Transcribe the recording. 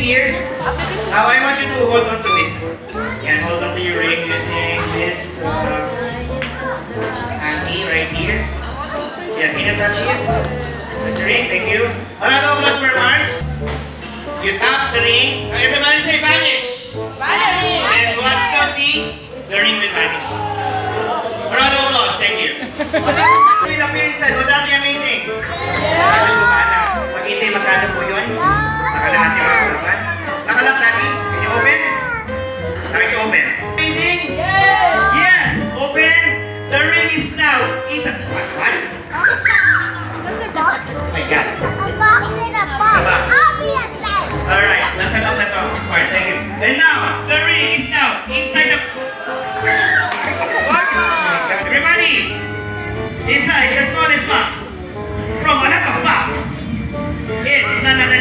here. Now I want you to hold on to this. Yan, hold on to your ring using this hanky right here. Yan, can you touch it? Touch the ring, thank you. Round of applause for Marge. You tap the ring. Now everybody say vanish. Vanish. And watch to see the ring will vanish. Round of applause, thank you. Will appear inside. Would that be amazing? Sana gumana. Pag hindi, magkano po yun? Sa kalahat yung mga kalaman. Nakalap natin. Can you open? Nice open. Amazing? Yes! Open! The ring is now inside. What? Oh my God. Sa box. Alright, nasa loob na to. Smart, thank you. And now, the ring is now inside the... Everybody! Inside the smallest box. From another box. It's none other